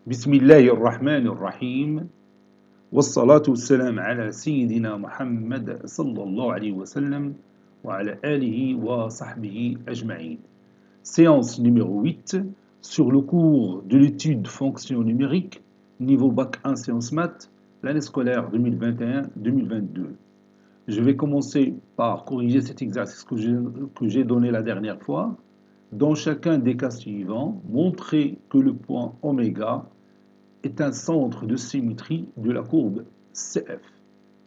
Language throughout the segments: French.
بسم الله الرحمن الرحيم والصلاة والسلام على سيدنا محمد صلى الله عليه وسلم وعلى آله وصحبه أجمعين. Séance numéro 8 sur le cours de l'étude fonction numérique, niveau Bac 1 Sciences Maths, l'année scolaire 2021-2022. Je vais commencer par corriger cet exercice que j'ai donné la dernière fois. Dans chacun des cas suivants, montrer que le point oméga est un centre de symétrie de la courbe CF.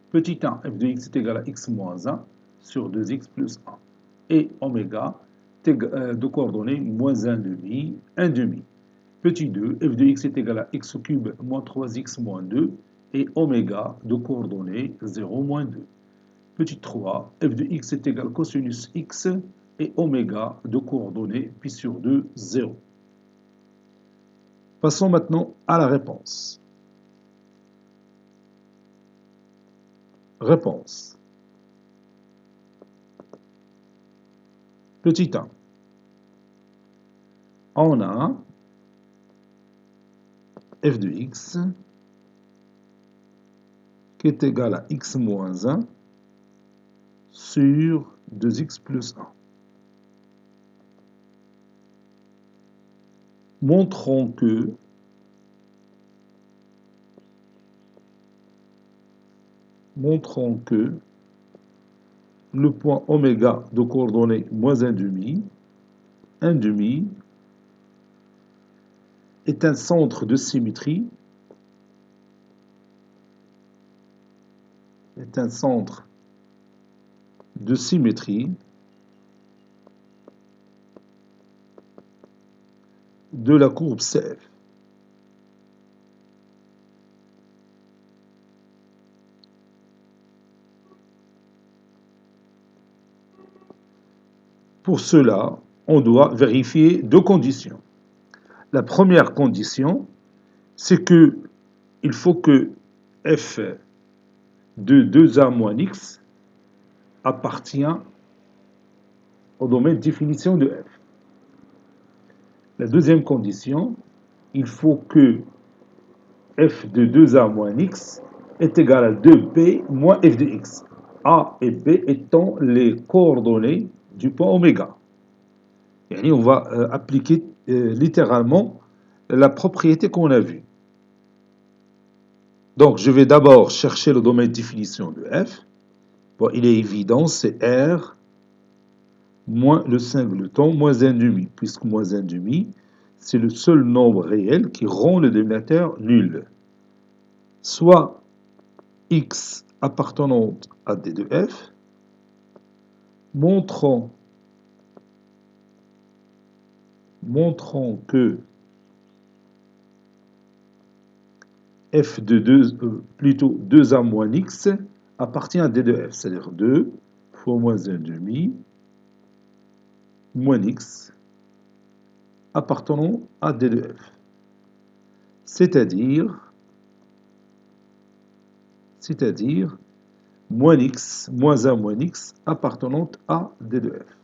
Petit 1, f de x est égal à x moins 1 sur 2x plus 1. Et oméga de coordonnées moins 1 demi, 1 demi. Petit 2, f de x est égal à x au cube moins 3x moins 2 et oméga de coordonnées 0 moins 2. Petit 3, f de x est égal à cosinus x et oméga de coordonnées pi sur 2, 0. Passons maintenant à la réponse. Réponse. Petit 1. On a f de x qui est égal à x moins 1 sur 2x plus 1. Montrons que le point oméga de coordonnées moins 1 demi est un centre de symétrie de la courbe CF. Pour cela, on doit vérifier deux conditions. La première condition, c'est que il faut que f de 2a moins x appartient au domaine de définition de f. La deuxième condition, il faut que f de 2a moins x est égal à 2b moins f de x. A et b étant les coordonnées du point oméga. Et on va appliquer littéralement la propriété qu'on a vue. Donc, je vais d'abord chercher le domaine de définition de f. Bon, il est évident, c'est R moins le singleton moins 1 demi, puisque moins 1 demi, c'est le seul nombre réel qui rend le dénominateur nul. Soit x appartenant à d de f, montrons que f de 2a moins x appartient à d de f, c'est-à-dire 2 fois moins 1 demi moins x appartenant à d de f. C'est-à-dire moins x, moins 1 moins x appartenant à d de f.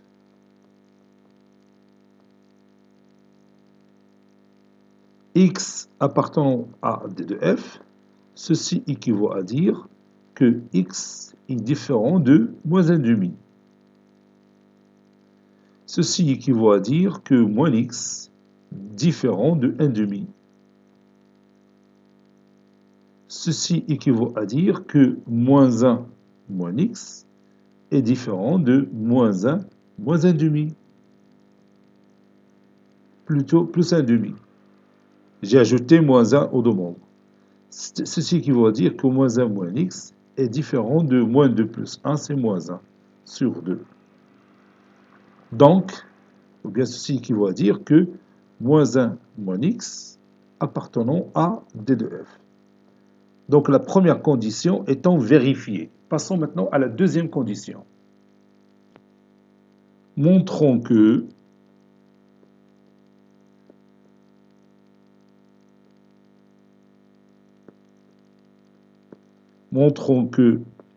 X appartenant à d de f, ceci équivaut à dire que x est différent de moins 1 demi. Ceci équivaut à dire que moins x différent de 1 demi. Ceci équivaut à dire que moins 1 moins x est différent de moins 1 moins 1 demi. Plutôt plus 1 demi. J'ai ajouté moins 1 aux deux membres. Ceci équivaut à dire que moins 1 moins x est différent de moins 2 plus 1, c'est moins 1 sur 2. Donc, ou bien ceci équivaut à dire que moins 1 moins x appartenant à d de f. Donc la première condition étant vérifiée. Passons maintenant à la deuxième condition. Montrons que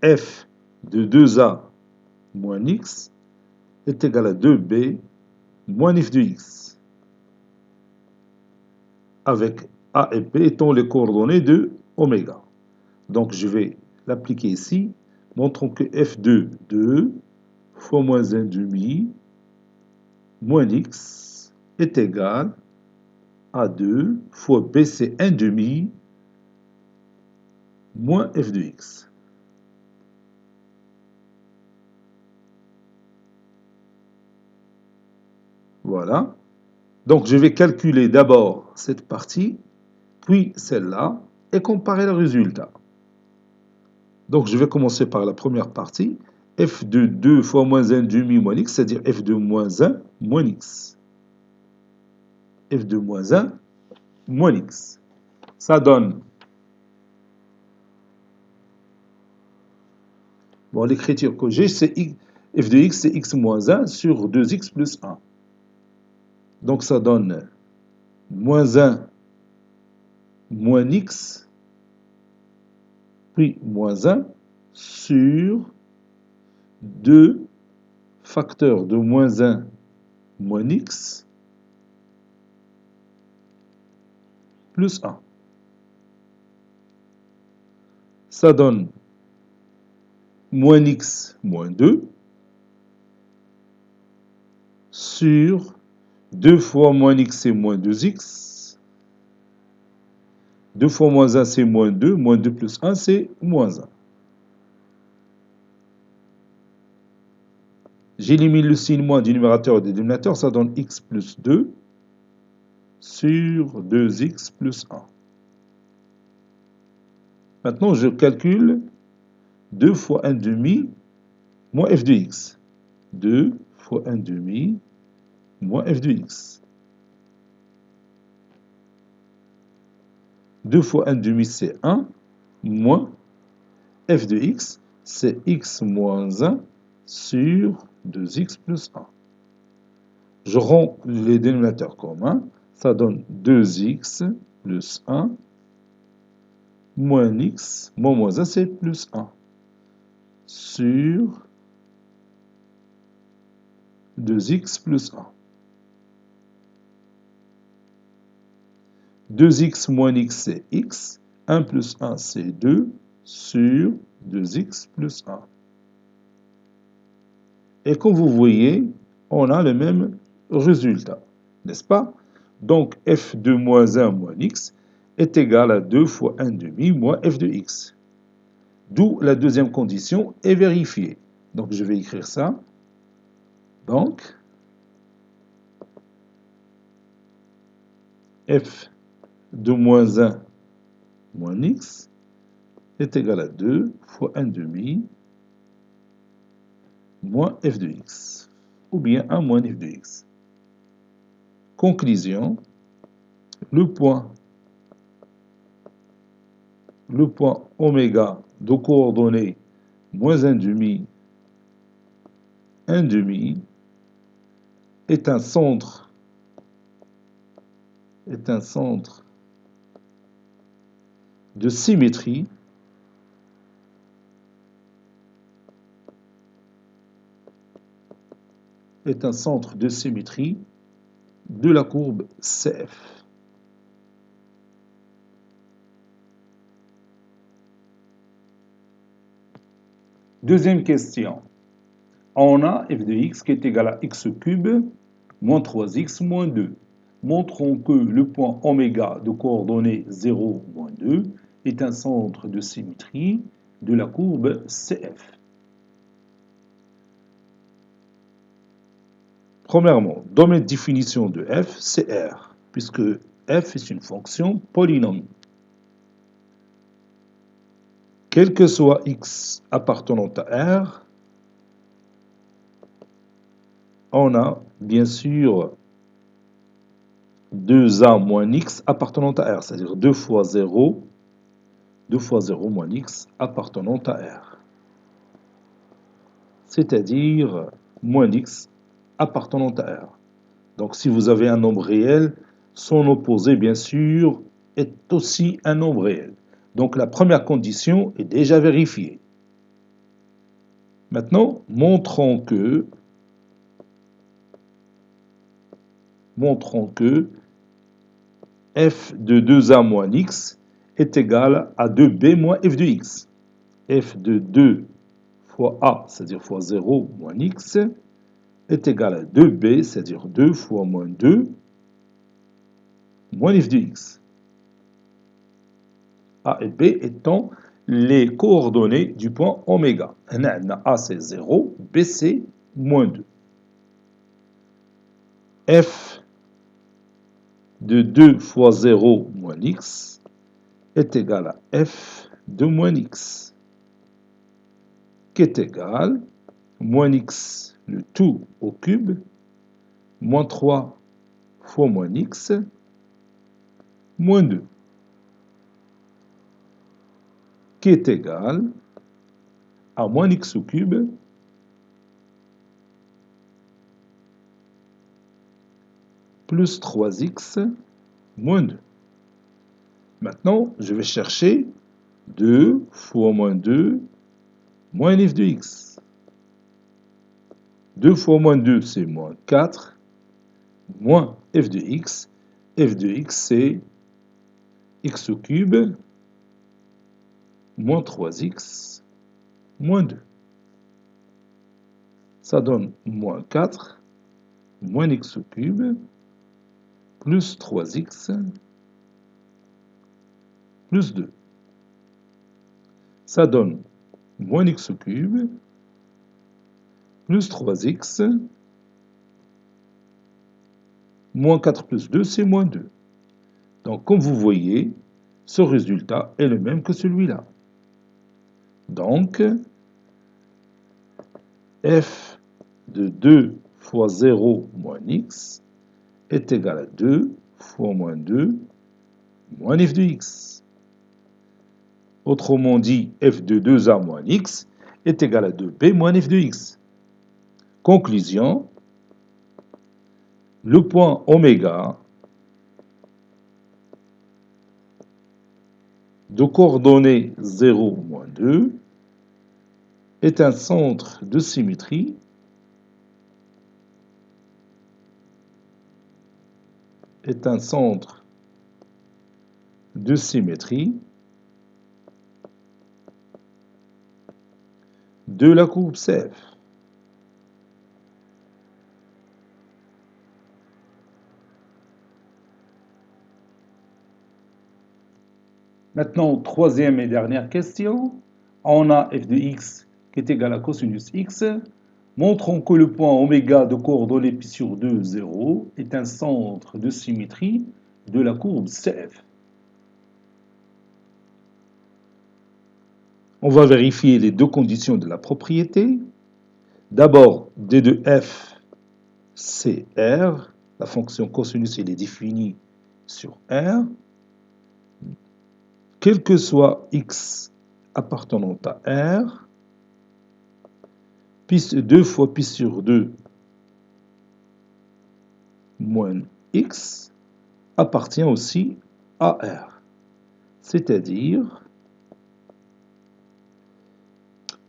f de 2a moins x est égal à 2b moins f de x, avec A et P étant les coordonnées de oméga. Donc je vais l'appliquer ici, montrons que f de 2 fois moins 1 demi moins x est égal à 2 fois P, c'est 1 demi moins f de x. Voilà. Donc je vais calculer d'abord cette partie, puis celle-là, et comparer le résultat. Donc je vais commencer par la première partie. F de 2 fois moins 1 demi moins x, c'est-à-dire f de moins 1 moins x. F de moins 1 moins x. Ça donne... Bon, l'écriture que j'ai, c'est f de x, c'est x moins 1 sur 2x plus 1. Donc ça donne moins 1 moins x, puis moins 1 sur 2 facteurs de moins 1 moins x plus 1. Ça donne moins x moins 2 sur 2 fois moins x c'est moins 2x. 2 fois moins 1 c'est moins 2 plus 1 c'est moins 1. J'élimine le signe moins du numérateur et du dénominateur, ça donne x plus 2 sur 2x plus 1. Maintenant, je calcule 2 fois 1 demi moins f de x. 2 fois 1 demi moins f de x. 2 fois 1 demi, c'est 1, moins f de x, c'est x moins 1 sur 2x plus 1. Je rends les dénominateurs communs, ça donne 2x plus 1 moins x, moins 1 c'est plus 1, sur 2x plus 1. 2x moins x c'est x, 1 plus 1 c'est 2, sur 2x plus 1. Et comme vous voyez, on a le même résultat, n'est-ce pas? Donc f de moins 1 moins x est égal à 2 fois 1 demi moins f de x. D'où la deuxième condition est vérifiée. Donc je vais écrire ça. Donc f de moins 1 moins x est égal à 2 fois 1 demi moins f de x, ou bien 1 moins f de x. Conclusion, le point oméga de coordonnées moins 1 demi, 1 demi est un centre de symétrie de la courbe CF. Deuxième question. On a f de x qui est égal à x cube moins 3x moins 2. Montrons que le point oméga de coordonnées 0, moins 2 est un centre de symétrie de la courbe CF. Premièrement, domaine de définition de f, c'est R, puisque f est une fonction polynomiale. Quel que soit x appartenant à R, on a bien sûr 2a moins x appartenant à R, c'est-à-dire 2 fois 0 moins x appartenant à R. C'est-à-dire moins x appartenant à R. Donc si vous avez un nombre réel, son opposé, bien sûr, est aussi un nombre réel. Donc la première condition est déjà vérifiée. Maintenant, montrons que f de 2a moins x est égal à 2b moins f de x. F de 2 fois a, c'est-à-dire fois 0 moins x, est égal à 2b, c'est-à-dire 2 fois moins 2, moins f de x. A et B étant les coordonnées du point oméga. A c'est 0, B c'est moins 2. F de 2 fois 0 moins x est égal à f de moins x, qui est égal moins x, le tout au cube, moins 3 fois moins x, moins 2, qui est égal à moins x au cube, plus 3x, moins 2. Maintenant, je vais chercher 2 fois moins 2, moins f de x. 2 fois moins 2, c'est moins 4, moins f de x. F de x, c'est x au cube, moins 3x, moins 2. Ça donne moins 4, moins x au cube, plus 3x, plus 2. Ça donne moins x au cube, plus 3x, moins 4 plus 2, c'est moins 2. Donc, comme vous voyez, ce résultat est le même que celui-là. Donc, f de 2 fois 0 moins x est égal à 2 fois moins 2 moins f de x. Autrement dit, f de 2a moins x est égal à 2b moins f de x. Conclusion, le point oméga de coordonnées 0, moins 2 est un centre de symétrie de la courbe CF. Maintenant, troisième et dernière question. On a f de x qui est égal à cosinus x. Montrons que le point oméga de coordonnées π sur 2, 0 est un centre de symétrie de la courbe CF. On va vérifier les deux conditions de la propriété. D'abord, d de f, c'est R. La fonction cosinus, elle est définie sur R. Quel que soit x appartenant à R, 2 fois π sur 2 moins x appartient aussi à R. C'est-à-dire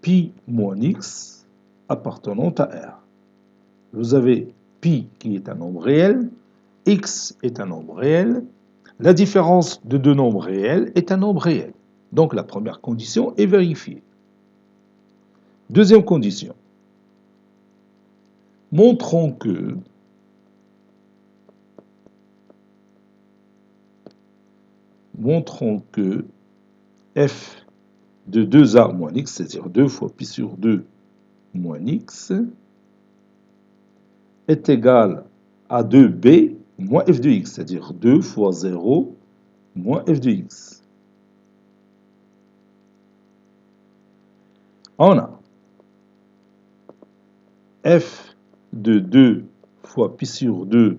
π moins x appartenant à R. Vous avez π qui est un nombre réel, x est un nombre réel, la différence de deux nombres réels est un nombre réel. Donc la première condition est vérifiée. Deuxième condition. Montrons que f de 2a moins x, c'est-à-dire 2 fois π sur 2 moins x, est égal à 2b moins f de x, c'est-à-dire 2 fois 0 moins f de x. On a f de 2 fois π sur 2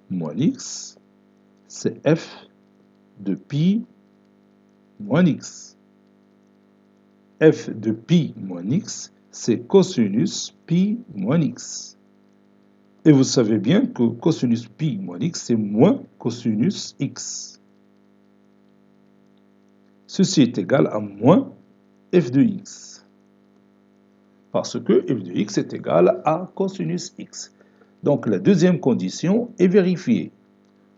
moins x, c'est f de π moins x. F de π moins x, c'est cosinus π moins x. Et vous savez bien que cosinus π moins x, c'est moins cosinus x. Ceci est égal à moins f de x. Parce que f de x est égal à cosinus x. Donc la deuxième condition est vérifiée.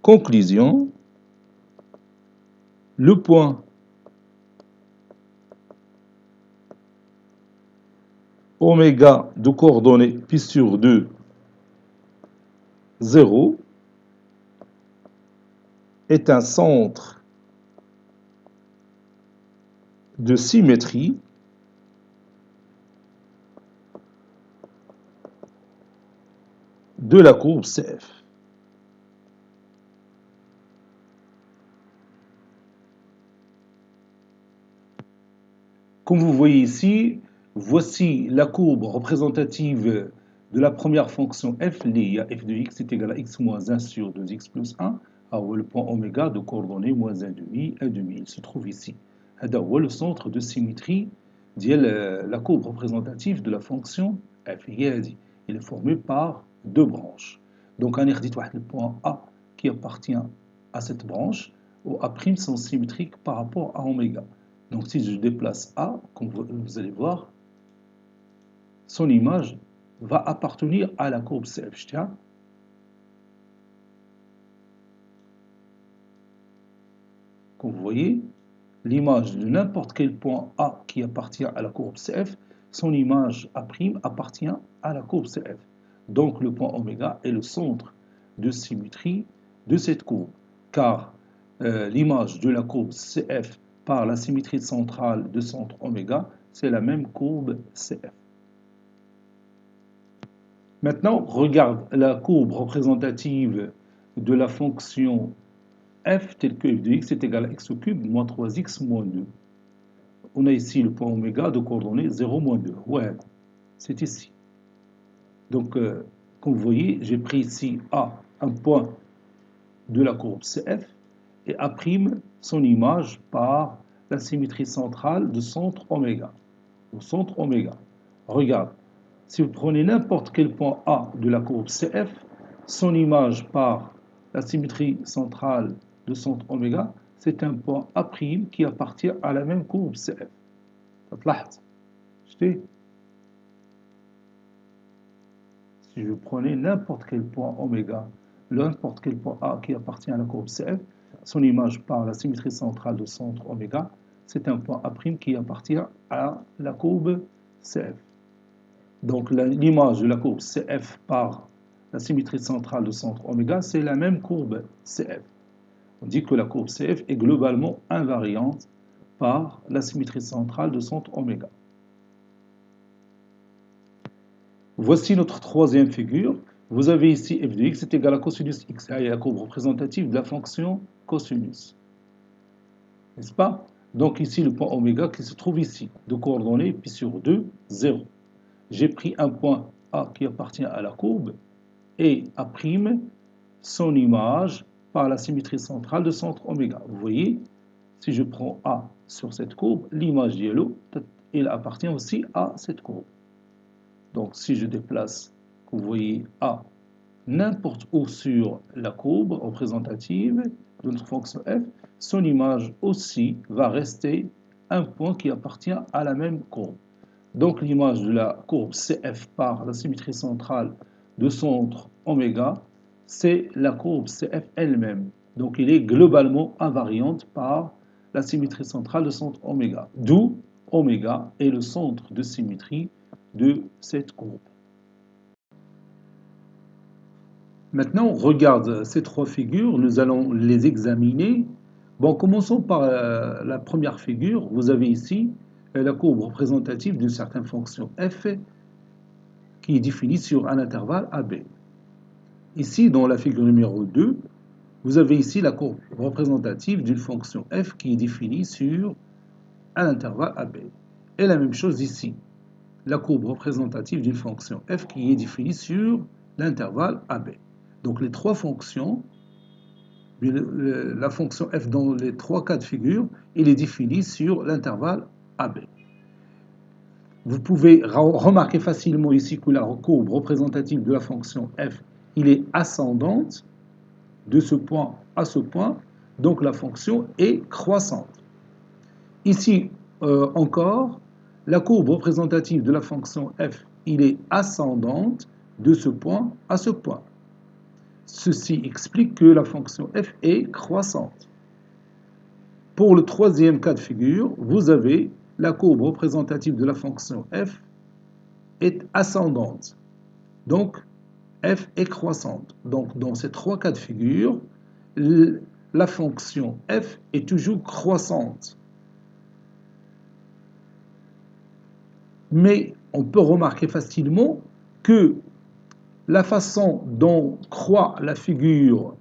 Conclusion, le point oméga de coordonnées pi sur 2, 0 est un centre de symétrie de la courbe CF. Comme vous voyez ici, voici la courbe représentative de la première fonction f, liée à f de x est égal à x moins 1 sur 2x plus 1, alors le point oméga de coordonnées moins 1,5, 1,5, il se trouve ici. C'est le centre de symétrie de la courbe représentative de la fonction f. Il est formé par deux branches. Donc, on a dit le point A qui appartient à cette branche, où A' sont symétriques par rapport à oméga. Donc, si je déplace A, comme vous allez voir, son image va appartenir à la courbe CF. Je tiens. Comme vous voyez, l'image de n'importe quel point A qui appartient à la courbe CF, son image A' appartient à la courbe CF. Donc, le point oméga est le centre de symétrie de cette courbe, car l'image de la courbe CF par la symétrie centrale de centre oméga, c'est la même courbe CF. Maintenant, regarde la courbe représentative de la fonction f telle que f de x est égal à x au cube moins 3x moins 2. On a ici le point oméga de coordonnées 0, moins 2. Ouais, c'est ici. Donc, comme vous voyez, j'ai pris ici A, un point de la courbe CF, et A' son image par la symétrie centrale de centre oméga. Au centre oméga. Regarde, si vous prenez n'importe quel point A de la courbe CF, son image par la symétrie centrale de centre oméga, c'est un point A' qui appartient à la même courbe CF. Si je prenais n'importe quel point oméga, n'importe quel point A qui appartient à la courbe CF, son image par la symétrie centrale de centre oméga, c'est un point A' qui appartient à la courbe CF. Donc l'image de la courbe CF par la symétrie centrale de centre oméga, c'est la même courbe CF. On dit que la courbe CF est globalement invariante par la symétrie centrale de centre oméga. Voici notre troisième figure. Vous avez ici f de x est égal à cosinus x. C'est la courbe représentative de la fonction cosinus. N'est-ce pas? Donc ici, le point oméga qui se trouve ici, de coordonnées pi sur 2, 0. J'ai pris un point A qui appartient à la courbe et A' son image par la symétrie centrale de centre oméga. Vous voyez, si je prends A sur cette courbe, l'image d'yellow, elle appartient aussi à cette courbe. Donc si je déplace, vous voyez A n'importe où sur la courbe représentative de notre fonction f, son image aussi va rester un point qui appartient à la même courbe. Donc l'image de la courbe CF par la symétrie centrale de centre oméga, c'est la courbe CF elle-même. Donc il est globalement invariante par la symétrie centrale de centre oméga. D'où oméga est le centre de symétrie de cette courbe. Maintenant, on regarde ces trois figures, nous allons les examiner. Bon, commençons par la première figure. Vous avez ici la courbe représentative d'une certaine fonction f qui est définie sur un intervalle AB. Ici, dans la figure numéro 2, vous avez ici la courbe représentative d'une fonction f qui est définie sur un intervalle AB. Et la même chose ici, la courbe représentative d'une fonction f qui est définie sur l'intervalle AB. Donc les trois fonctions, la fonction f dans les trois cas de figure, elle est définie sur l'intervalle AB. Vous pouvez remarquer facilement ici que la courbe représentative de la fonction f, il est ascendante de ce point à ce point, donc la fonction est croissante. Ici encore, la courbe représentative de la fonction f, il est ascendante de ce point à ce point. Ceci explique que la fonction f est croissante. Pour le troisième cas de figure, vous avez la courbe représentative de la fonction f est ascendante. Donc, f est croissante. Donc, dans ces trois cas de figure, la fonction f est toujours croissante. Mais on peut remarquer facilement que la façon dont croît la figure,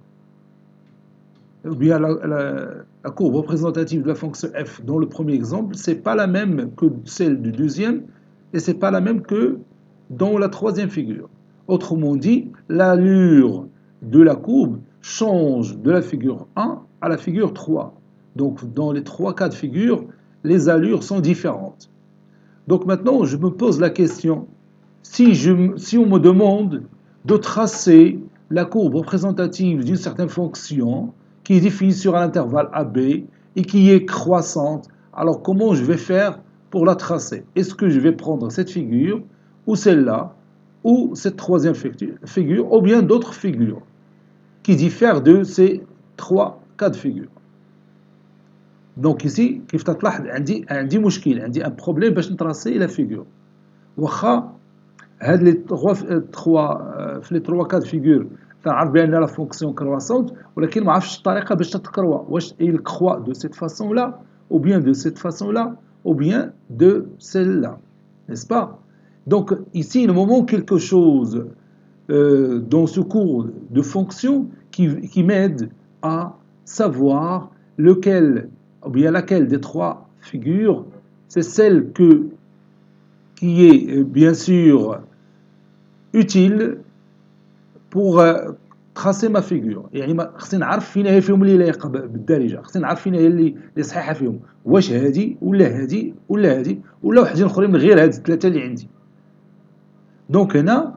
ou bien la courbe représentative de la fonction f dans le premier exemple, ce n'est pas la même que celle du deuxième, et ce n'est pas la même que dans la troisième figure. Autrement dit, l'allure de la courbe change de la figure 1 à la figure 3. Donc, dans les trois cas de figure, les allures sont différentes. Donc maintenant, je me pose la question, si on me demande de tracer la courbe représentative d'une certaine fonction qui est définie sur un intervalle AB et qui est croissante, alors comment je vais faire pour la tracer? Est-ce que je vais prendre cette figure, ou celle-là, ou cette troisième figure, ou bien d'autres figures qui diffèrent de ces trois cas de figure? Donc ici, كيف تلاحظ عندي مشكل، عندي un problème باش نتراسي la figure. واخا هاد لي trois cas de figure تنعرف بان لا فونكسيون كرواسونت، ولكن ما عرفتش الطريقه باش تتكروى، واش il croît de cette façon là ou bien de cette façon là ou bien de celle-là, n'est-ce pas? Donc ici il me manque quelque chose dans ce cours de fonction qui m'aide à savoir lequel ou bien laquelle des trois figures c'est celle qui est bien sûr utile pour tracer ma figure. يعني خصني نعرف فين هي فيهم اللي لايقه بالدارجه، خصني نعرف فين هي اللي صحيحه فيهم، واش هذه ولا هذه ولا هذه ولا وحدين اخرين من غير هاد الثلاثه اللي عندي. دونك هنا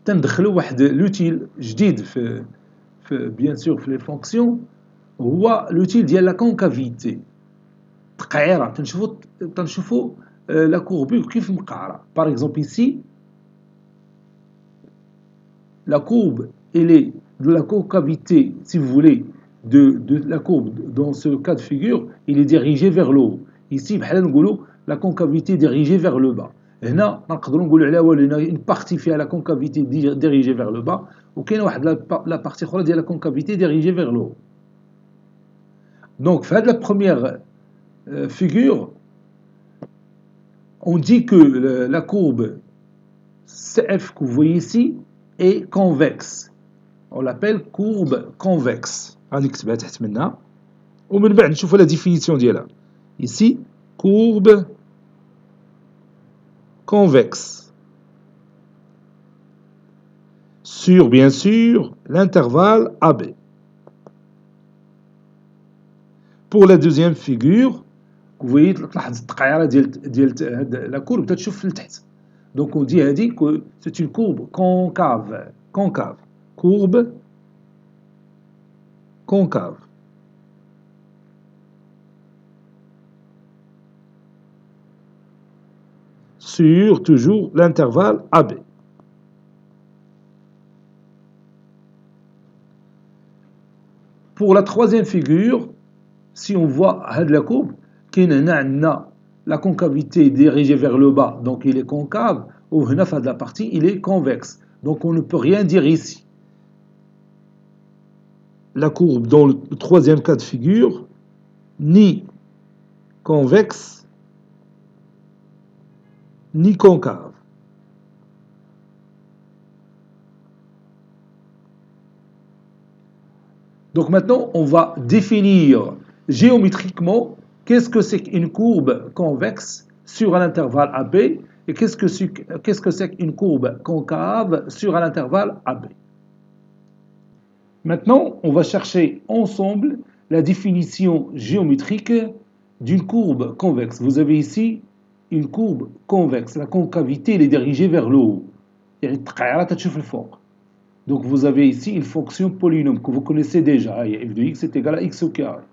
تندخلوا واحد لوتيل جديد في بيان سور في لي فونكسيون، هو لوتيل ديال لا كونكافيتي، تقعيره. تنشوفوا لا كوربي كيف مقعره. Par exemple ici, la courbe elle est de la concavité, si vous voulez, de la courbe dans ce cas de figure, il est dirigé vers le haut. Ici, بحال نقولوا la concavité dirigée vers le bas. هنا نقدروا نقولوا عليها والو une partie فيها la concavité dirigée vers le bas، وكاينه واحد la partie اخرى ديال la concavité dirigée vers le haut. Donc, في هذه la première figure, on dit que la courbe CF que vous voyez ici est convexe. On l'appelle courbe convexe. غنكتبها تحت منها ومن بعد نشوفوا la définition ديالها. Ici, courbe convexe sur bien sûr l'intervalle AB. Pour la deuxième figure, vous voyez تلاحظ التقعيره ديال la courbe تتشوف لتحت. Donc on dit هذه que c'est une courbe concave. Courbe concave. Sur toujours l'intervalle AB. Pour la troisième figure, si on voit la courbe, la concavité dirigée vers le bas, donc il est concave, ou de la partie, il est convexe. Donc on ne peut rien dire ici. La courbe dans le troisième cas de figure, ni convexe, ni concave. Donc maintenant, on va définir géométriquement qu'est-ce que c'est qu'une courbe convexe sur un intervalle AB et qu'est-ce que c'est qu'une courbe concave sur un intervalle AB. Maintenant, on va chercher ensemble la définition géométrique d'une courbe convexe. Vous avez ici une courbe convexe. La concavité elle est dirigée vers le haut. Donc vous avez ici une fonction polynôme que vous connaissez déjà. F de x est égal à x au carré.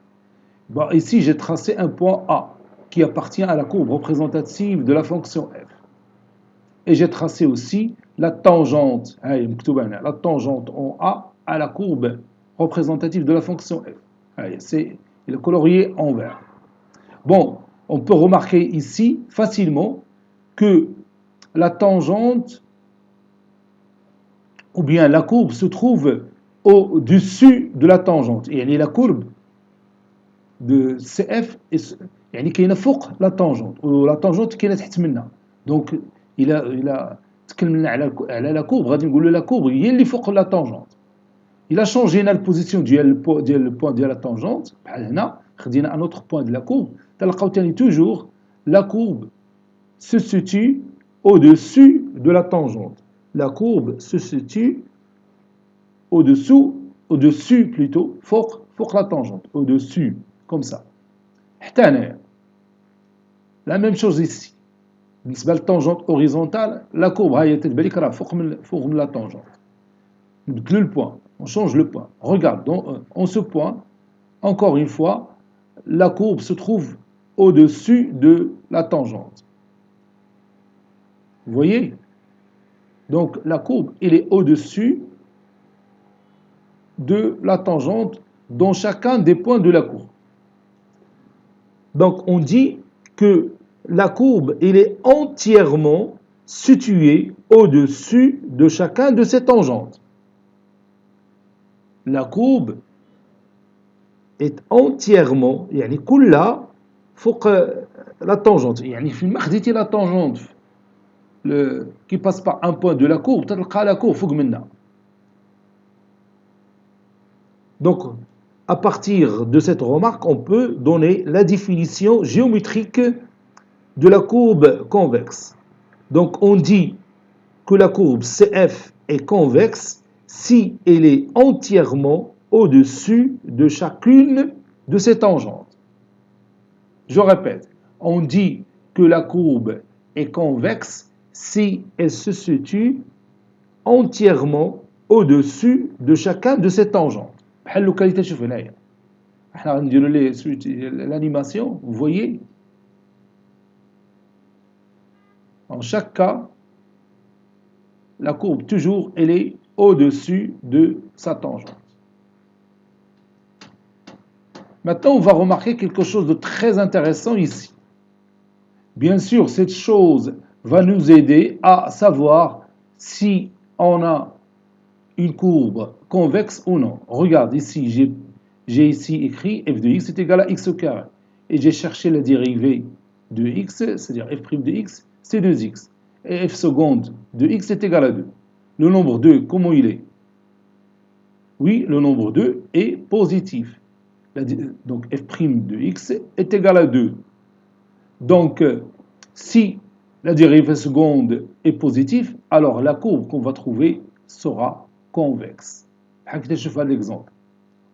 Bon, ici, j'ai tracé un point A qui appartient à la courbe représentative de la fonction f. Et j'ai tracé aussi la tangente, la tangente en A à la courbe représentative de la fonction f. C'est le colorier en vert. Bon, on peut remarquer ici facilement que la tangente ou bien la courbe se trouve au-dessus de la tangente. Et la courbe de CF يعني كاينه فوق لا طونجونت ولا طونجونت كاينه تحت منها. دونك الى تكلمنا على لا كورب غادي نقولوا لا كورب هي اللي فوق لا طونجونت. الى شونجينا البوزيسيون ديال البوان ديال لا طونجونت بحال هنا خدينا ان اوتر بوان ديال لا كورب تلقاو ثاني توجور لا كورب se situe au-dessus de la tangente. La courbe se situe au-dessus plutôt, فوق la tangente, au-dessus, comme ça. حتى هنايا la même chose ici. بالنسبة للتانجونت horizontale, la courbe هي تتبان لك راه فوق من la tangente. نبدلو le point, on change le point. Regarde, en ce point, encore une fois, la courbe se trouve au-dessus de la tangente. Vous voyez? Donc la courbe, elle est au-dessus de la tangente dans chacun des points de la courbe. Donc on dit que la courbe, elle est entièrement située au-dessus de chacun de ces tangentes. La courbe est entièrement, يعني كلها فوق la tangente. يعني في ما خديتي la tangente qui passe par un point de la courbe, تلقى la courbe فوق منها. Donc, à partir de cette remarque, on peut donner la définition géométrique de la courbe convexe. Donc, on dit que la courbe CF est convexe si elle est entièrement au-dessus de chacune de ses tangentes. Je répète, on dit que la courbe est convexe si elle se situe entièrement au-dessus de chacun de ses tangentes. بحال لو كان تشوف هنايا احنا غنديروا ليه l'animation, vous voyez, en chaque cas la courbe toujours elle est au-dessus de sa tangente. Maintenant on va remarquer quelque chose de très intéressant ici. Bien sûr cette chose va nous aider à savoir si on a une courbe convexe ou non. Regarde ici, j'ai ici écrit f de x est égal à x au carré. Et j'ai cherché la dérivée de x, c'est-à-dire f' de x, c'est 2x. Et f seconde de x est égal à 2. Le nombre 2, comment il est? Oui, le nombre 2 est positif. Donc f' de x est égal à 2. Donc, si la dérivée seconde est positive, alors la courbe qu'on va trouver sera convexe. بحال كي تشوف هذا l'exemple.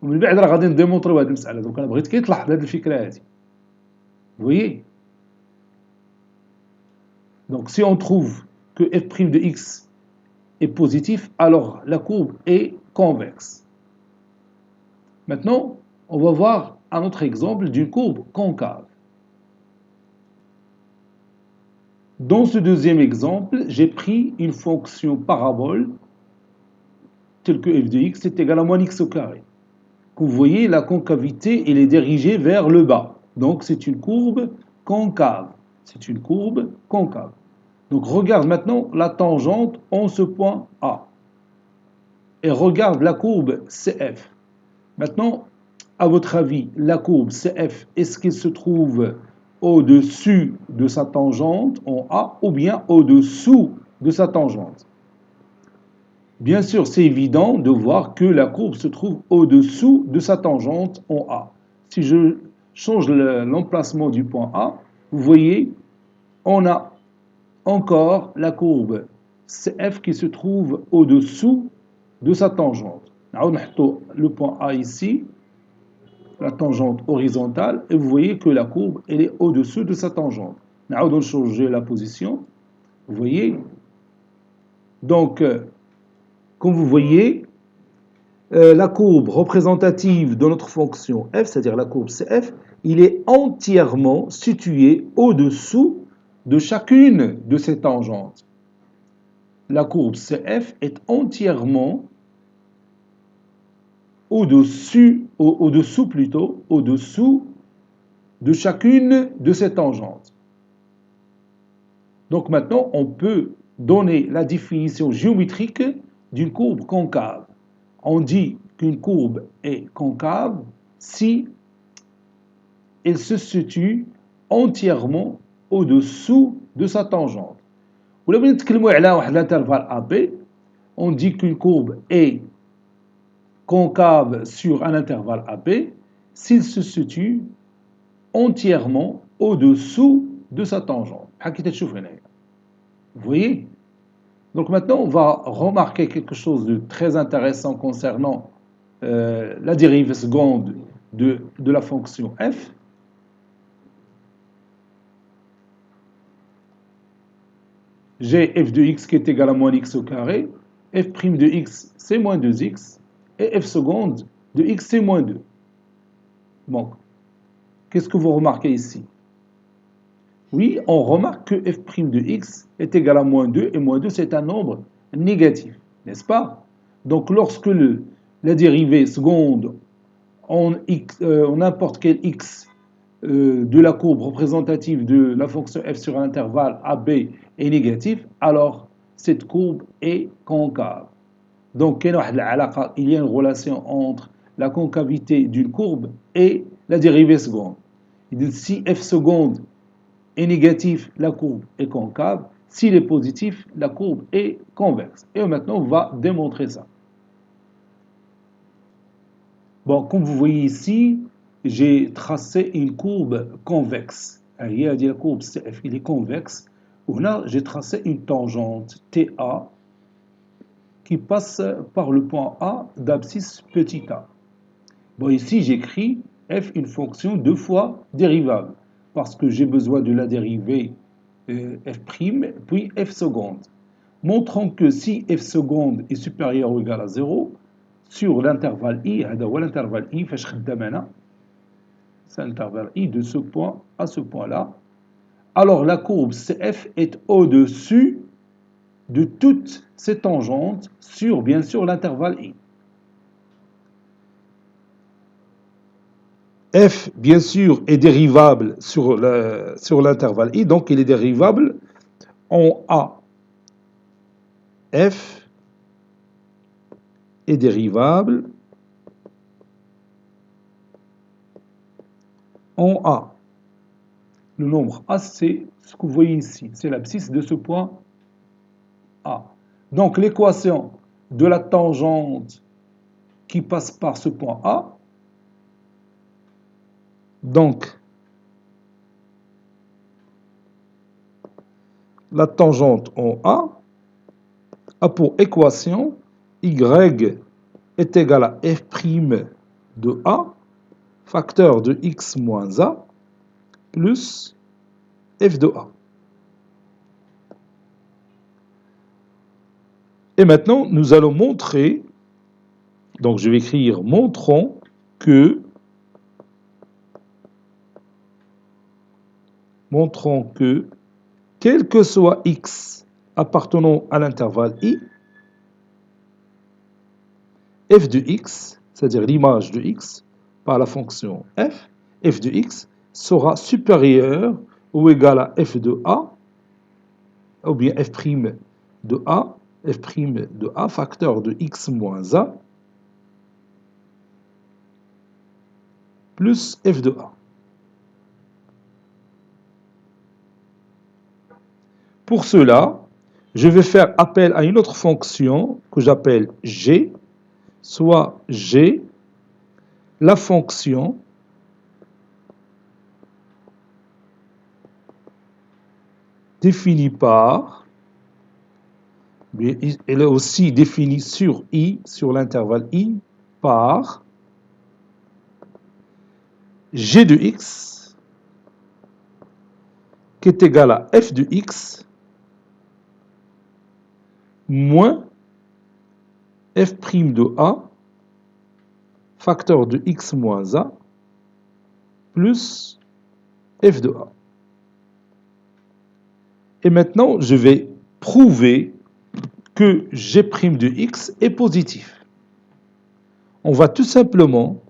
ومن بعد راه غادي نديمونطريو هذه المسألة. دونك أنا بغيت تلاحظ هذه الفكرة هذه. Vous voyez? Donc si on trouve que f' de x est positif, alors la courbe est convexe. Maintenant, on va voir un autre exemple d'une courbe concave. Dans ce deuxième exemple, j'ai pris une fonction parabole telle que f de x est égal à moins x au carré. Vous voyez, la concavité, elle est dirigée vers le bas. Donc, c'est une courbe concave. C'est une courbe concave. Donc, regarde maintenant la tangente en ce point A. Et regarde la courbe CF. Maintenant, à votre avis, la courbe CF, est-ce qu'elle se trouve au-dessus de sa tangente en A ou bien au-dessous de sa tangente? Bien sûr, c'est évident de voir que la courbe se trouve au-dessous de sa tangente en A. Si je change l'emplacement du point A, vous voyez, on a encore la courbe CF qui se trouve au-dessous de sa tangente. On a le point A ici, la tangente horizontale, et vous voyez que la courbe elle est au-dessus de sa tangente. On va changer la position. Vous voyez? Donc, comme vous voyez, la courbe représentative de notre fonction f, c'est-à-dire la courbe CF, il est entièrement situé au-dessous de chacune de ces tangentes. la courbe CF est entièrement au-dessous de chacune de ces tangentes. Donc maintenant, on peut donner la définition géométrique d'une courbe concave. On dit qu'une courbe est concave si elle se situe entièrement au-dessous de sa tangente. Ou bien l'intervalle AB, on dit qu'une courbe est concave sur un intervalle AB s'il se situe entièrement au-dessous de sa tangente. Vous voyez? Donc maintenant, on va remarquer quelque chose de très intéressant concernant la dérivée seconde de la fonction f. J'ai f de x qui est égal à moins x au carré, f' de x c'est moins 2x, et f seconde de x c'est moins 2. Bon, qu'est-ce que vous remarquez ici? Oui, on remarque que f' de x est égal à moins 2, et moins 2 c'est un nombre négatif, n'est-ce pas? Donc lorsque la dérivée seconde en n'importe quel x de la courbe représentative de la fonction f sur un intervalle AB est négatif, alors cette courbe est concave. Donc, il y a une relation entre la concavité d'une courbe et la dérivée seconde. Si f seconde est négatif, la courbe est concave. S'il est positif, la courbe est convexe. Et maintenant, on va démontrer ça. Bon, comme vous voyez ici, j'ai tracé une courbe convexe. Il a dit la courbe CF, il est convexe. Là, j'ai tracé une tangente TA qui passe par le point A d'abscisse petit a. Bon, ici, j'écris f une fonction 2 fois dérivable parce que j'ai besoin de la dérivée f', puis f seconde. Montrons que si f seconde est supérieur ou égal à 0, sur l'intervalle i, l'intervalle i, c'est l'intervalle i de ce point à ce point-là, alors la courbe CF est au-dessus de toutes ces tangentes sur, bien sûr, l'intervalle i. F, bien sûr, est dérivable sur l'intervalle i, donc il est dérivable en A. F est dérivable en A. Le nombre A, c'est ce que vous voyez ici, c'est l'abscisse de ce point A. Donc l'équation de la tangente qui passe par ce point A, donc la tangente en A pour équation y est égal à f' de A, facteur de x moins A, plus f de A. Et maintenant, nous allons montrer, donc je vais écrire montrons que quel que soit x appartenant à l'intervalle i, f de x, c'est-à-dire l'image de x, par la fonction f de x sera supérieur ou égal à f de a, ou bien f' de a, facteur de x moins a, plus f de a. Pour cela, je vais faire appel à une autre fonction que j'appelle g, soit g, la fonction définie par, elle est aussi définie sur i, sur l'intervalle i, par g de x, qui est égal à f de x, moins f' de a, facteur de x moins a, plus f de a. Et maintenant, je vais prouver que g' de x est positif. On va tout simplement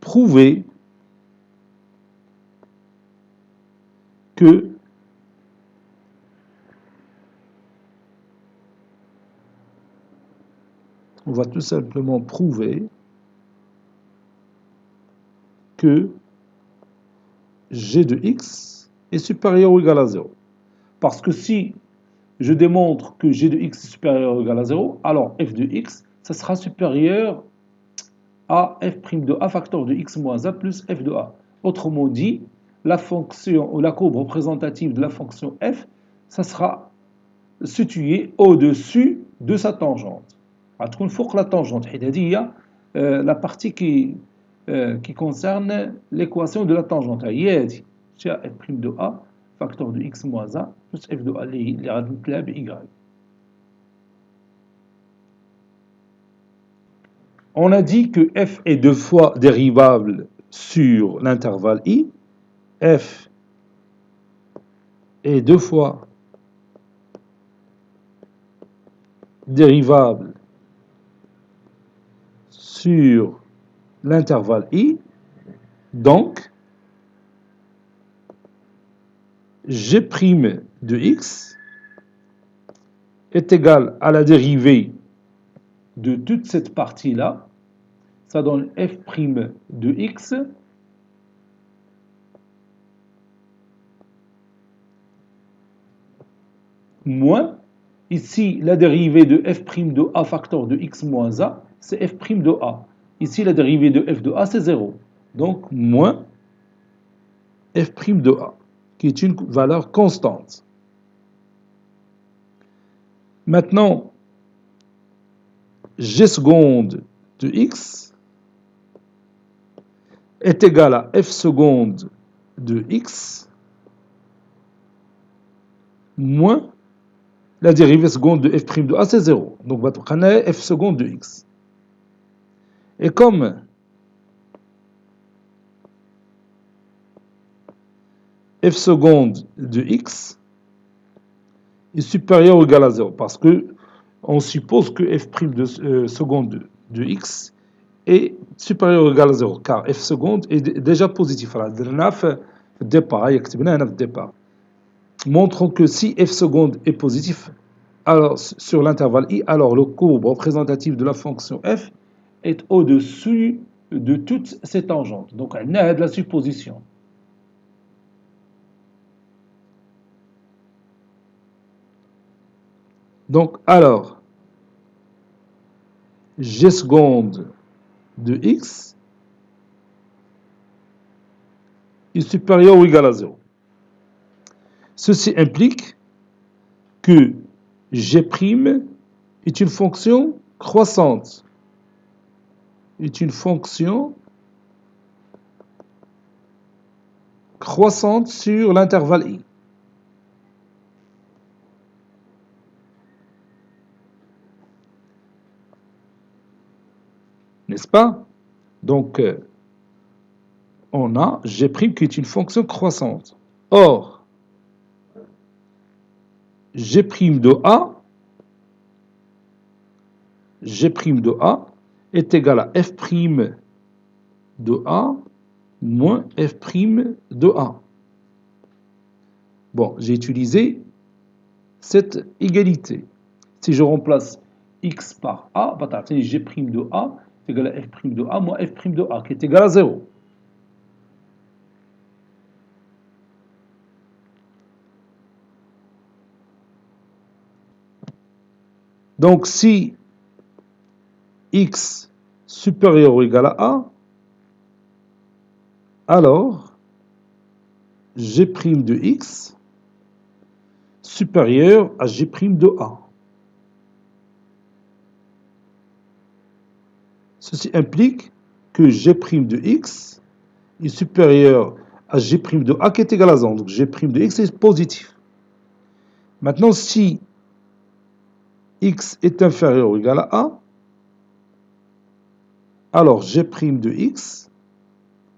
prouver que g de x est supérieur ou égal à 0. Parce que si je démontre que g de x est supérieur ou égal à 0, alors f de x, ça sera supérieur à f' de a facteur de x moins a plus f de a. Autrement dit, la fonction ou la courbe représentative de la fonction f, ça sera situé au-dessus de sa tangente. غتكون فوق la tangente. هذه هي la partie qui concerne l'équation de la tangente. هي هذه. f' de a facteur de x moins a plus f de a اللي غادي نتلاها ب y. On a dit que f est deux fois dérivable sur l'intervalle i. F est deux fois dérivable sur l'intervalle i. Donc, g' de x est égal à la dérivée de toute cette partie-là. Ça donne f' de x moins, ici la dérivée de f' de a facteur de x moins a, c'est f' de a. Ici la dérivée de f de a, c'est 0. Donc moins f' de a, qui est une valeur constante. Maintenant, g seconde de x est égal à f seconde de x moins la dérivée seconde de f' de a, c'est 0. Donc, on a f seconde de x. Et comme f seconde de x est supérieur ou égal à 0, parce que on suppose que f' de seconde de x est supérieur ou égal à 0, car f seconde est déjà positif. Montrons que si f seconde est positif alors, sur l'intervalle i, alors le courbe représentative de la fonction f est au-dessus de toutes ces tangentes. Donc, on a de la supposition. Donc, alors, g seconde de x est supérieur ou égal à 0. Ceci implique que g' est une fonction croissante. Est une fonction croissante sur l'intervalle i. N'est-ce pas? Donc, on a g' qui est une fonction croissante. Or, g' de a est égal à f' de a moins f' de a. Bon, j'ai utilisé cette égalité. Si je remplace x par a, g' de a est égal à f' de a moins f' de a, qui est égal à 0. Donc, si x supérieur ou égal à a, alors g' de x supérieur à g' de a. Ceci implique que g' de x est supérieur à g' de a qui est égal à 0. Donc g' de x est positif. Maintenant, si x est inférieur ou égal à a, alors g' de x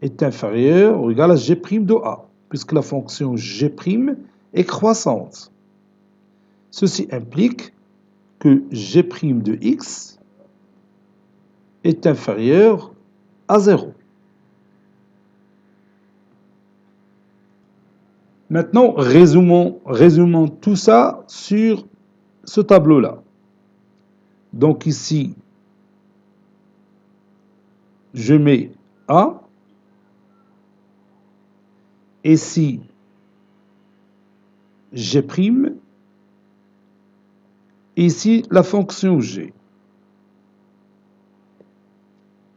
est inférieur ou égal à g' de a, puisque la fonction g' est croissante. Ceci implique que g' de x est inférieur à 0. Maintenant, résumons tout ça sur ce tableau-là. Donc ici, je mets A. Ici, G'. Ici, la fonction G.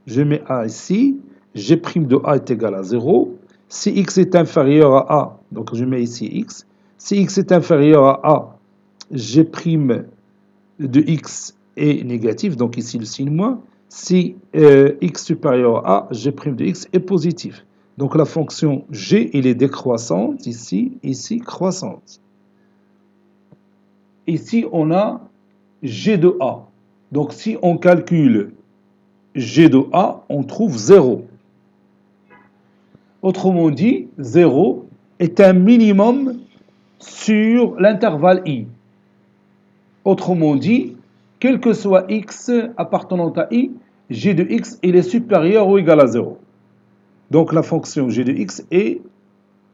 Je mets A ici. G' de A est égal à 0. Si x est inférieur à A, donc je mets ici x. Si x est inférieur à A, G' de x est négatif, donc ici le signe moins. Si x supérieur à A, G' de x est positif. Donc la fonction G, elle est décroissante, ici croissante. Ici, on a G de A. Donc si on calcule G de A, on trouve 0. Autrement dit, 0 est un minimum sur l'intervalle I. Autrement dit, quel que soit x appartenant à I, G de x il est supérieur ou égal à 0. Donc la fonction G de x est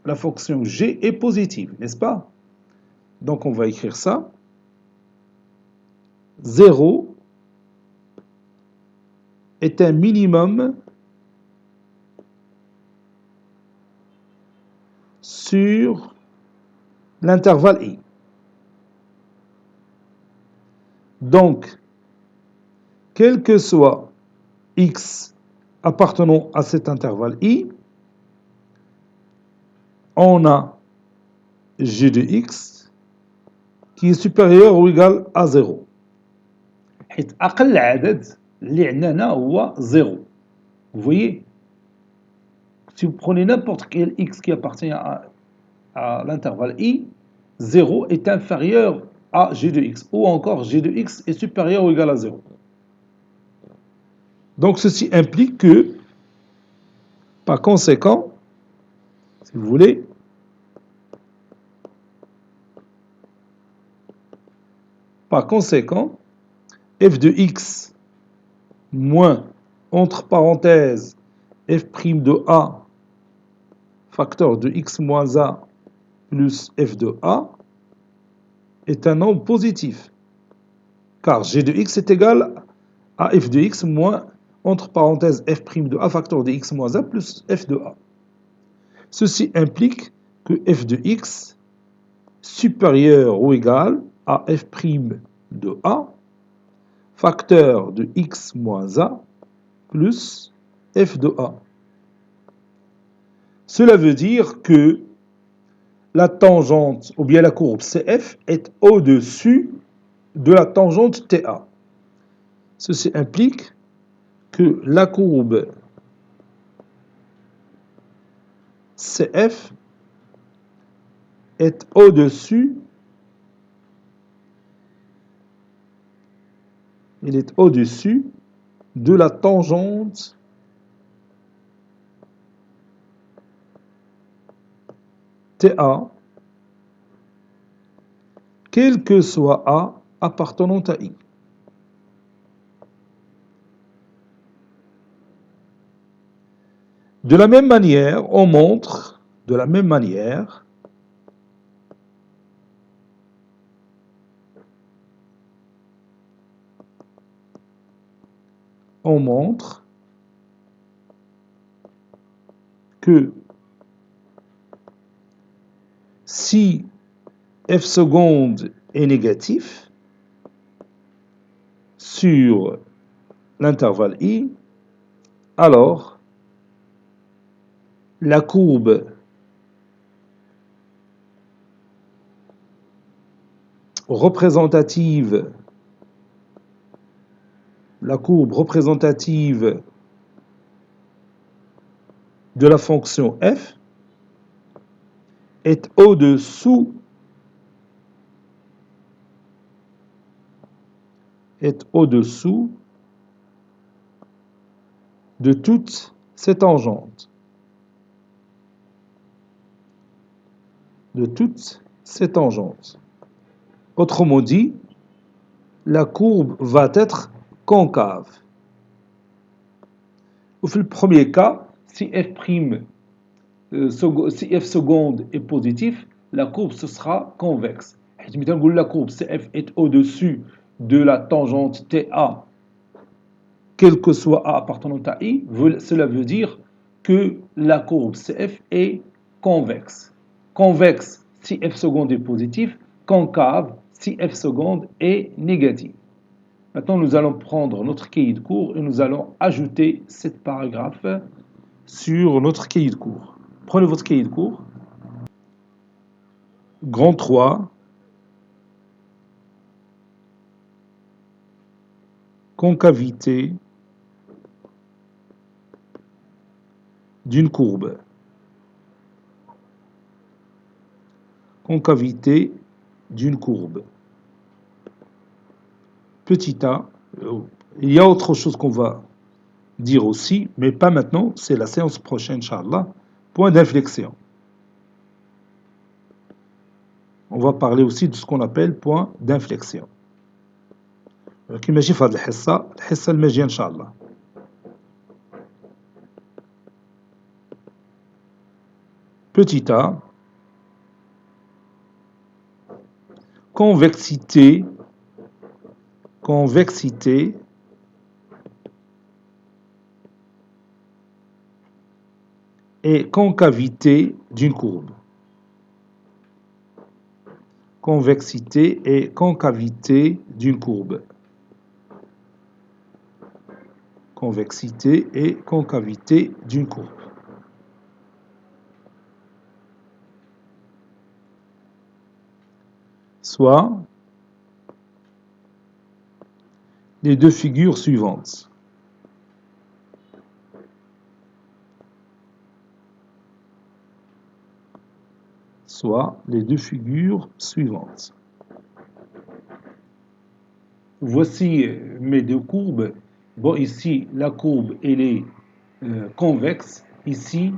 la fonction G est positive, n'est-ce pas? Donc on va écrire ça. 0 est un minimum sur l'intervalle I. Donc, quel que soit x appartenant à cet intervalle I, on a G de x qui est supérieur ou égal à 0. حيث أقل عدد اللي عندنا هو 0. Vous voyez? Si vous prenez n'importe quel x qui appartient à l'intervalle I, 0 est inférieur à g de x, ou encore g de x est supérieur ou égal à 0. Donc ceci implique que, par conséquent, si vous voulez, par conséquent, f de x moins, entre parenthèses, f' de a, facteur de x moins a, plus f de a, est un nombre positif. Car g de x est égal à f de x moins, entre parenthèses, f' de a, facteur de x moins a, plus f de a. Ceci implique que f de x supérieur ou égal à f' de a, facteur de x moins a, plus f de a. Cela veut dire que la tangente, ou bien la courbe CF, est au-dessus de la tangente TA. Ceci implique que la courbe CF est au-dessus, il est au-dessus de la tangente TA, quel que soit A appartenant à I. De la même manière, on montre, que si f seconde est négatif sur l'intervalle I, alors la courbe représentative de la fonction f est au-dessous de toutes ces tangentes. De toutes ces tangentes. Autrement dit, la courbe va être concave. Au premier cas, si f', si f seconde est positif, la courbe ce sera convexe. La courbe CF est au-dessus de la tangente TA, quel que soit A appartenant à I, cela veut dire que la courbe CF est convexe. Convexe si f seconde est positif, concave si f seconde est négative. Maintenant, nous allons prendre notre cahier de cours et nous allons ajouter cette paragraphe sur notre cahier de cours. Prenez votre cahier de cours. Grand 3. Concavité d'une courbe. Concavité d'une courbe. Petit a, il y a autre chose qu'on va dire aussi, mais pas maintenant, c'est la séance prochaine, Inch'Allah. Point d'inflexion. On va parler aussi de ce qu'on appelle point d'inflexion. كما جي في هذه الحصة الماجية إن شاء الله. Petit a, convexité et concavité d'une courbe. Convexité et concavité d'une courbe. Convexité et concavité d'une courbe. Soit les deux figures suivantes. Soit les deux figures suivantes. Voici mes deux courbes. Bon, ici, la courbe, elle est convexe. Ici,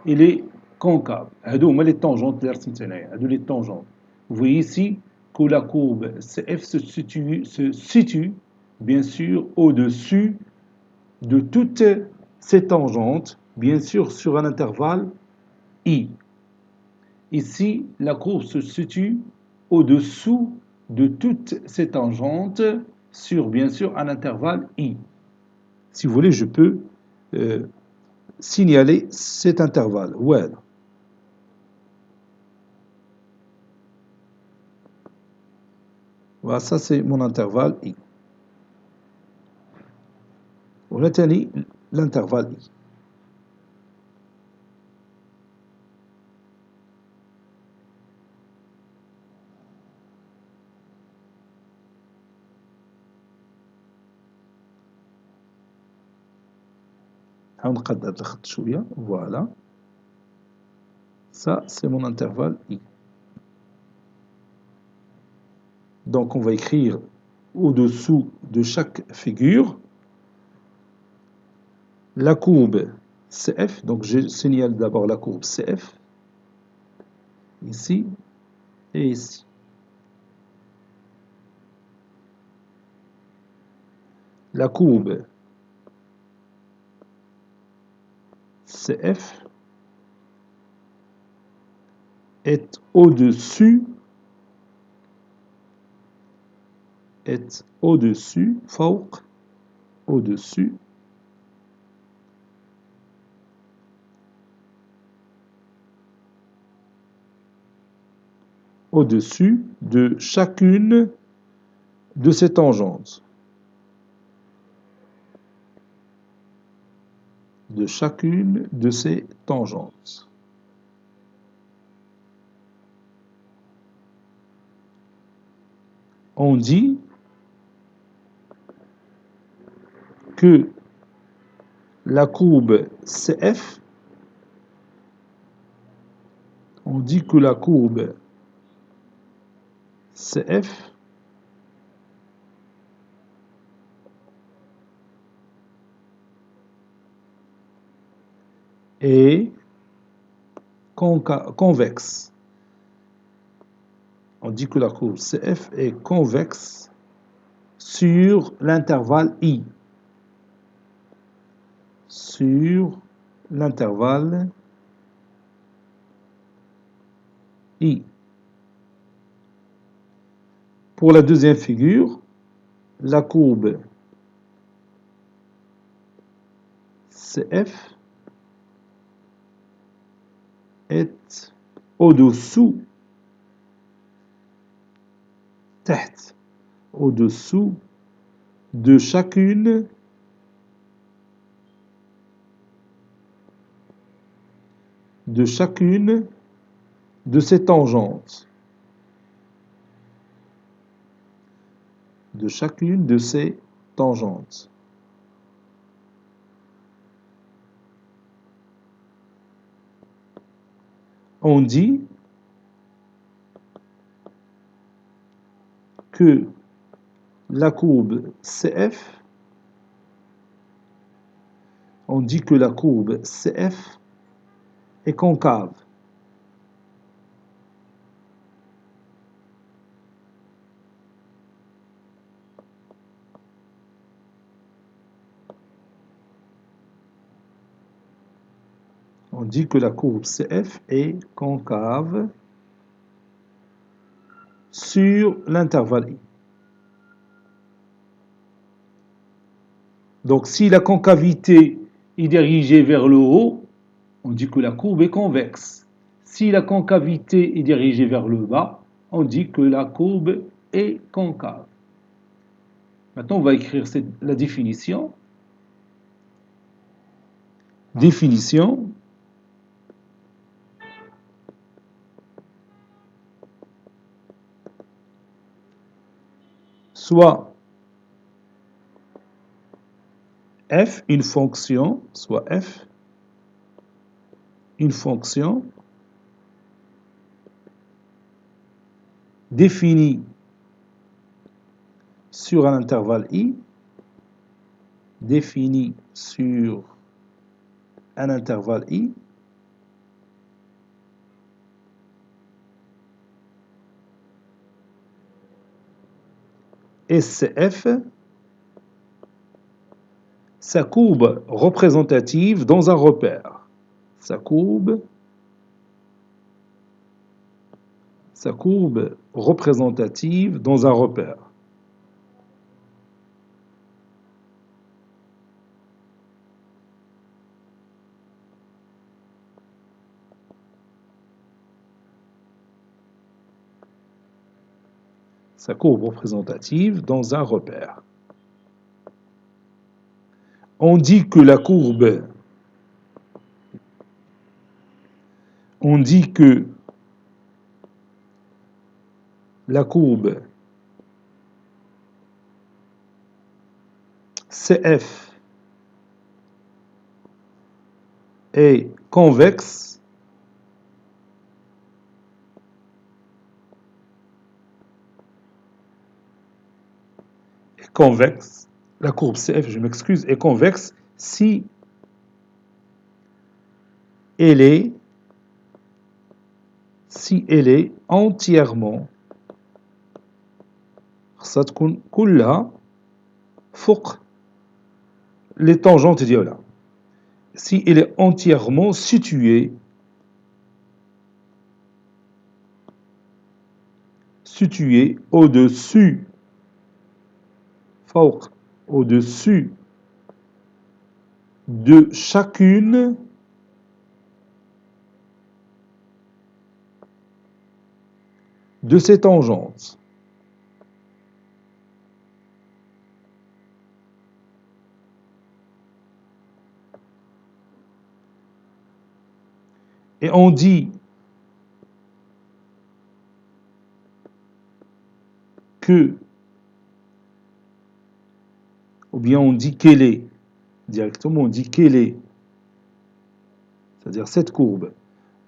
elle est concave. Les tangentes, les tangentes. Vous voyez ici que la courbe CF se situe bien sûr, au-dessus de toutes ces tangentes, bien sûr, sur un intervalle I. Ici, la courbe se situe au-dessous de toutes ces tangentes sur, bien sûr, un intervalle I. Si vous voulez, je peux signaler cet intervalle. Ouais. Voilà, ça c'est mon intervalle I. On a tenu l'intervalle I. Voilà. Ça, c'est mon intervalle I. Donc, on va écrire au-dessous de chaque figure la courbe CF. Donc, je signale d'abord la courbe CF, ici et ici. La courbe CF est au-dessus, فوق, au-dessus de chacune de ces tangentes. De chacune de ces tangentes. On dit que la courbe CF, on dit que la courbe CF est convexe. On dit que la courbe CF est convexe sur l'intervalle I. Sur l'intervalle I. Pour la deuxième figure, la courbe CF est au-dessous, au-dessous de chacune de ces tangentes. De chacune de ces tangentes. On dit que la courbe CF, est concave. On dit que la courbe CF est concave sur l'intervalle I. Donc, si la concavité est dirigée vers le haut, on dit que la courbe est convexe. Si la concavité est dirigée vers le bas, on dit que la courbe est concave. Maintenant, on va écrire la définition. Définition. Soit f, une fonction, soit f, une fonction définie sur un intervalle I, définie sur un intervalle I, SCF, sa courbe représentative dans un repère. Sa courbe représentative dans un repère. Sa courbe représentative dans un repère. On dit que la courbe CF est convexe la courbe CF, je m'excuse, est convexe si elle est entièrement ستكون كلها فوق les tangentes ديالها. Si elle est entièrement située au-dessus فوق au-dessus de chacune de ces tangentes. Et on dit que, ou bien on dit qu'elle est, directement on dit qu'elle est, c'est-à-dire cette courbe,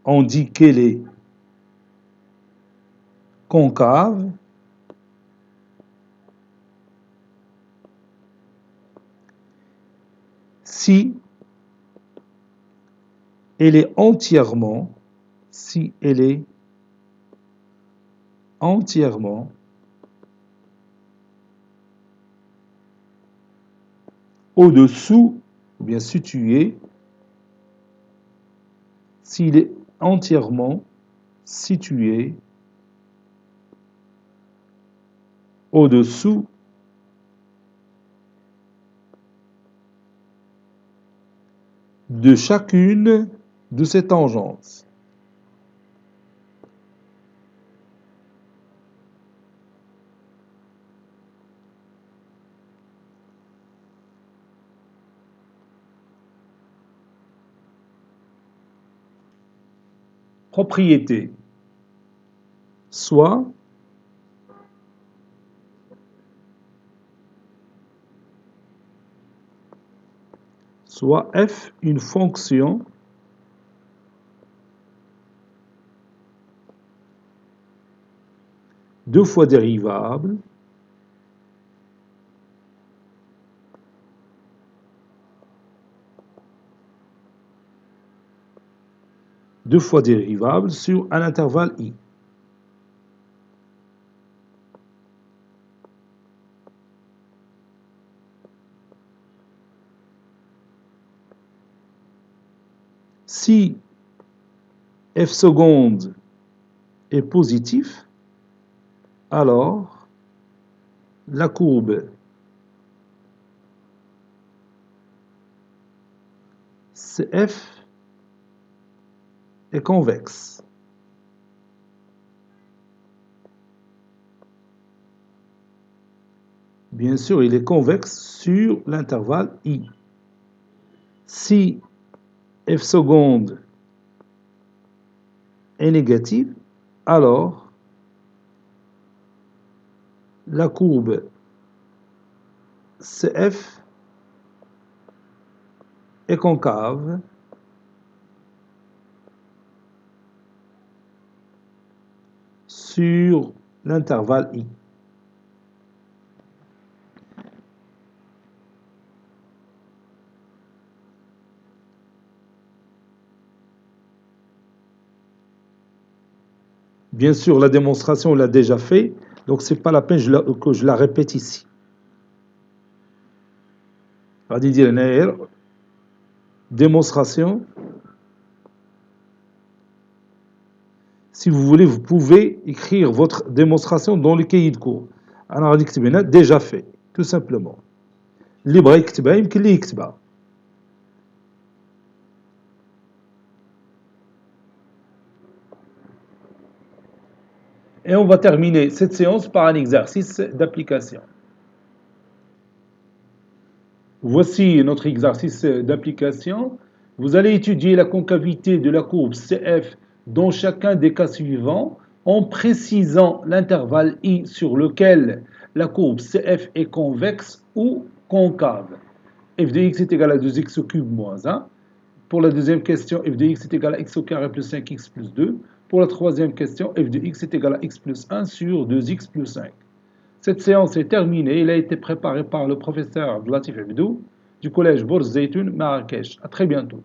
on dit qu'elle est concave si elle est entièrement, si elle est entièrement au-dessous, ou bien situé, s'il est entièrement situé au-dessous de chacune de ces tangences. Propriété. Soit f une fonction deux fois dérivable sur un intervalle i. Si f seconde est positif, alors la courbe CF est convexe. Bien sûr, il est convexe sur l'intervalle i. Si f seconde est négative, alors la courbe CF est concave sur l'intervalle i. Bien sûr, la démonstration, on l'a déjà fait, donc ce n'est pas la peine que je la répète ici. Démonstration. Si vous voulez, vous pouvez écrire votre démonstration dans le cahier de cours. Alors, déjà fait, tout simplement. Libre يكتبها يمكن لي يكتبها. Et on va terminer cette séance par un exercice d'application. Voici notre exercice d'application. Vous allez étudier la concavité de la courbe CF dans chacun des cas suivants en précisant l'intervalle I sur lequel la courbe CF est convexe ou concave. F de x est égal à 2x au cube moins 1. Pour la deuxième question, f de x est égal à x au carré plus 5x plus 2. Pour la troisième question, f de x est égal à x plus 1 sur 2x plus 5. Cette séance est terminée. Elle a été préparée par le professeur Abdelatif Abdou du collège Bourz Zeytoun, Marrakech. À très bientôt.